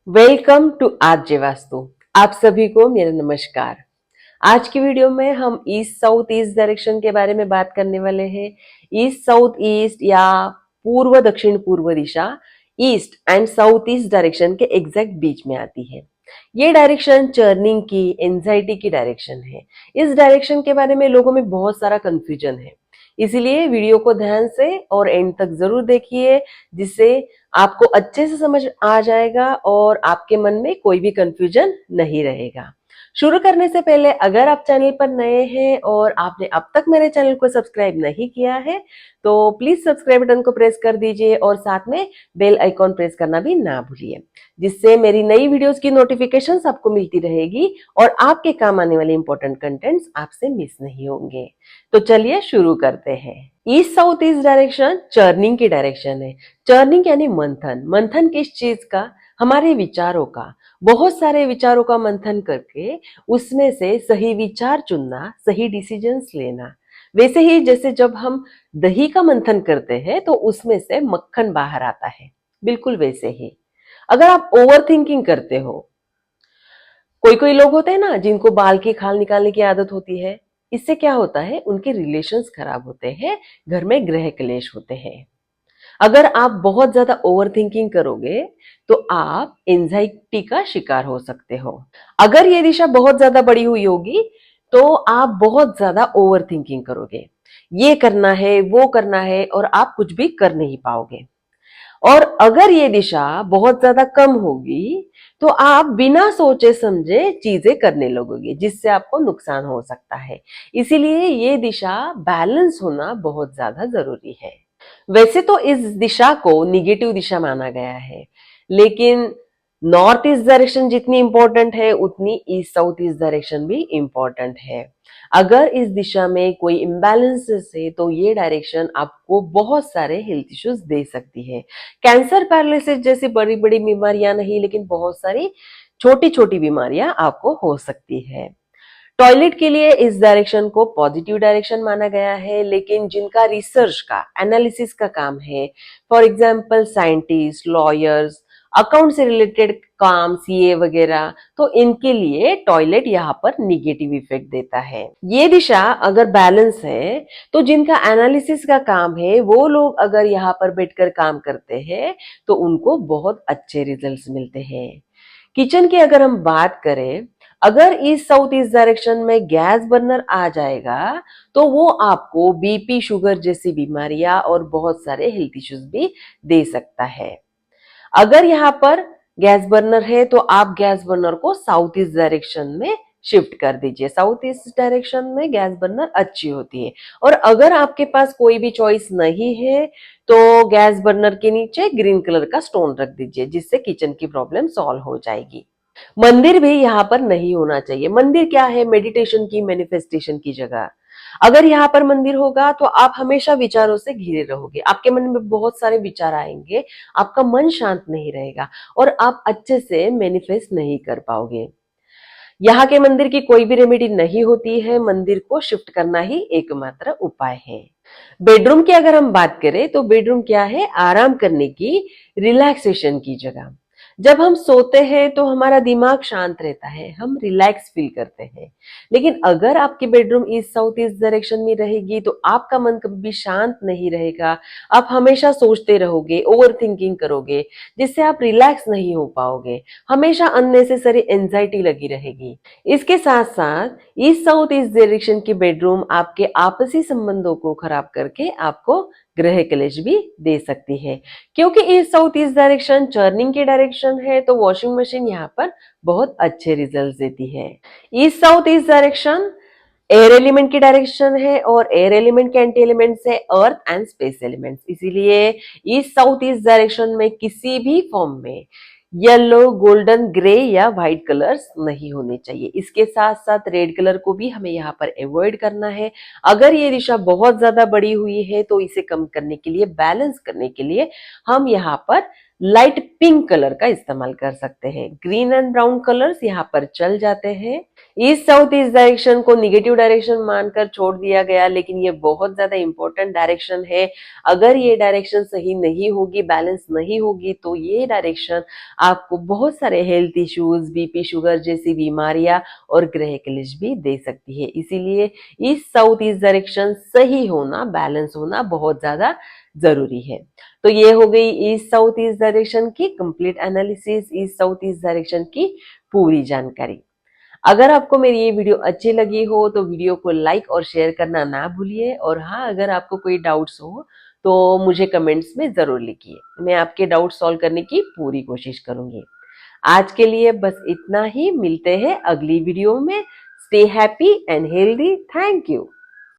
Welcome to RJ vastu. आप सभी को मेरा नमस्कार। आज की वीडियो में हम ईस्ट साउथ ईस्ट डायरेक्शन के बारे में बात करने वाले हैं। ईस्ट साउथ ईस्ट या पूर्व दक्षिण पूर्व दिशा east and south east direction के एग्जैक्ट बीच में आती है। ये डायरेक्शन चर्निंग की, एंजाइटी की डायरेक्शन है। इस डायरेक्शन के बारे में लोगों में बहुत सारा कंफ्यूजन है, इसीलिए वीडियो को ध्यान से और एंड तक जरूर देखिए, जिससे आपको अच्छे से समझ आ जाएगा और आपके मन में कोई भी कंफ्यूजन नहीं रहेगा। शुरू करने से पहले अगर आप चैनल पर नए हैं और आपने अब तक मेरे चैनल को सब्सक्राइब नहीं किया है तो प्लीज सब्सक्राइब बटन को प्रेस कर दीजिए और साथ में बेल आइकॉन प्रेस करना भी ना भूलिए, जिससे मेरी नई वीडियोस की नोटिफिकेशंस आपको मिलती रहेगी और आपके काम आने वाले इंपॉर्टेंट कंटेंट्स आपसे मिस नहीं होंगे। तो चलिए शुरू करते हैं। East south east direction churning की डायरेक्शन है। चर्निंग यानी मंथन। मंथन किस चीज का? हमारे विचारों का। बहुत सारे विचारों का मंथन करके उसमें से सही विचार चुनना, सही डिसीजंस लेना। वैसे ही जैसे जब हम दही का मंथन करते हैं तो उसमें से मक्खन बाहर आता है, बिल्कुल वैसे ही अगर आप ओवर थिंकिंग करते हो, कोई कोई लोग होते हैं ना जिनको बाल की खाल निकालने की आदत होती है, इससे क्या होता है, उनके रिलेशंस खराब होते हैं, घर में गृह क्लेश होते हैं। अगर आप बहुत ज्यादा ओवर थिंकिंग करोगे तो आप एंजाइटी का शिकार हो सकते हो। अगर ये दिशा बहुत ज्यादा बड़ी हुई होगी तो आप बहुत ज्यादा ओवर थिंकिंग करोगे, ये करना है वो करना है और आप कुछ भी कर नहीं पाओगे। और अगर ये दिशा बहुत ज्यादा कम होगी तो आप बिना सोचे समझे चीजें करने लगोगे, जिससे आपको नुकसान हो सकता है। इसीलिए ये दिशा बैलेंस होना बहुत ज्यादा जरूरी है। वैसे तो इस दिशा को निगेटिव दिशा माना गया है, लेकिन नॉर्थ ईस्ट डायरेक्शन जितनी इंपॉर्टेंट है उतनी ईस्ट साउथ ईस्ट डायरेक्शन भी इंपॉर्टेंट है। अगर इस दिशा में कोई इम्बैलेंसेस है तो ये डायरेक्शन आपको बहुत सारे हेल्थ इश्यूज दे सकती है। कैंसर, पैरालिसिस जैसी बड़ी बड़ी बीमारियां नहीं, लेकिन बहुत सारी छोटी छोटी बीमारियां आपको हो सकती है। टॉयलेट के लिए इस डायरेक्शन को पॉजिटिव डायरेक्शन माना गया है, लेकिन जिनका रिसर्च का, एनालिसिस का काम है, for example scientist, lawyers, account से रिलेटेड काम, सीए वगैरह, तो इनके लिए टॉयलेट यहाँ पर निगेटिव इफेक्ट देता है। ये दिशा अगर बैलेंस है तो जिनका एनालिसिस का काम है वो लोग अगर यहाँ पर बैठकर काम करते हैं तो उनको बहुत अच्छे रिजल्ट्स मिलते हैं। किचन की अगर हम बात करें, अगर ईस्ट साउथ ईस्ट डायरेक्शन में गैस बर्नर आ जाएगा तो वो आपको बीपी, शुगर जैसी बीमारियां और बहुत सारे हेल्थ इश्यूज भी दे सकता है। अगर यहाँ पर गैस बर्नर है तो आप गैस बर्नर को साउथ ईस्ट डायरेक्शन में शिफ्ट कर दीजिए। साउथ ईस्ट डायरेक्शन में गैस बर्नर अच्छी होती है। और अगर आपके पास कोई भी चॉइस नहीं है तो गैस बर्नर के नीचे ग्रीन कलर का स्टोन रख दीजिए, जिससे किचन की प्रॉब्लम सॉल्व हो जाएगी। मंदिर भी यहाँ पर नहीं होना चाहिए। मंदिर क्या है? मेडिटेशन की, मैनिफेस्टेशन की जगह। अगर यहाँ पर मंदिर होगा तो आप हमेशा विचारों से घिरे रहोगे, आपके मन में बहुत सारे विचार आएंगे, आपका मन शांत नहीं रहेगा और आप अच्छे से मैनिफेस्ट नहीं कर पाओगे। यहाँ के मंदिर की कोई भी रेमेडी नहीं होती है, मंदिर को शिफ्ट करना ही एकमात्र उपाय है। बेडरूम की अगर हम बात करें तो बेडरूम क्या है? आराम करने की, रिलैक्सेशन की जगह। जब हम सोते हैं तो हमारा दिमाग शांत रहता है, हम रिलैक्स फील करते हैं। लेकिन अगर आपकी bedroom east south east direction में रहेगी तो आपका मन कभी भी शांत नहीं रहेगा, आप हमेशा सोचते रहोगे, ओवर थिंकिंग करोगे, जिससे आप रिलैक्स नहीं हो पाओगे, हमेशा अननेसेसरी एंजाइटी लगी रहेगी। इसके साथ साथ ईस्ट साउथ ईस्ट डायरेक्शन की बेडरूम आपके आपसी संबंधों को खराब करके आपको ग्रह क्लेश भी दे सकती है। क्योंकि east south east direction churning की डायरेक्शन है तो वॉशिंग मशीन यहाँ पर बहुत अच्छे रिजल्ट देती है। East south east direction air element की डायरेक्शन है और एयर एलिमेंट के एंटी एलिमेंट्स है अर्थ एंड स्पेस एलिमेंट्स। इसीलिए ईस्ट साउथ ईस्ट डायरेक्शन में किसी भी फॉर्म में येलो, गोल्डन, ग्रे या व्हाइट कलर्स नहीं होने चाहिए। इसके साथ साथ रेड कलर को भी हमें यहाँ पर अवॉइड करना है। अगर ये दिशा बहुत ज्यादा बड़ी हुई है तो इसे कम करने के लिए, बैलेंस करने के लिए हम यहाँ पर लाइट पिंक कलर का इस्तेमाल कर सकते हैं। ग्रीन एंड ब्राउन कलर्स यहाँ पर चल जाते हैं। ईस्ट साउथ ईस्ट डायरेक्शन को निगेटिव डायरेक्शन मानकर छोड़ दिया गया, लेकिन ये बहुत ज्यादा इंपॉर्टेंट डायरेक्शन है। अगर ये डायरेक्शन सही नहीं होगी, बैलेंस नहीं होगी, तो ये डायरेक्शन आपको बहुत सारे हेल्थ इश्यूज, बीपी शुगर जैसी बीमारियां और ग्रह क्लेश भी दे सकती है। इसीलिए ईस्ट साउथ ईस्ट डायरेक्शन सही होना, बैलेंस होना बहुत ज्यादा जरूरी है। तो ये हो गई ईस्ट साउथ ईस्ट डायरेक्शन की complete analysis, east south east direction की पूरी जानकारी। अगर आपको मेरी ये वीडियो अच्छी लगी हो तो वीडियो को लाइक और शेयर करना ना भूलिए। और हाँ, अगर आपको कोई डाउट्स हो तो मुझे कमेंट्स में जरूर लिखिए, मैं आपके डाउट सॉल्व करने की पूरी कोशिश करूंगी। आज के लिए बस इतना ही, मिलते हैं अगली वीडियो में। Stay happy and healthy. Thank you.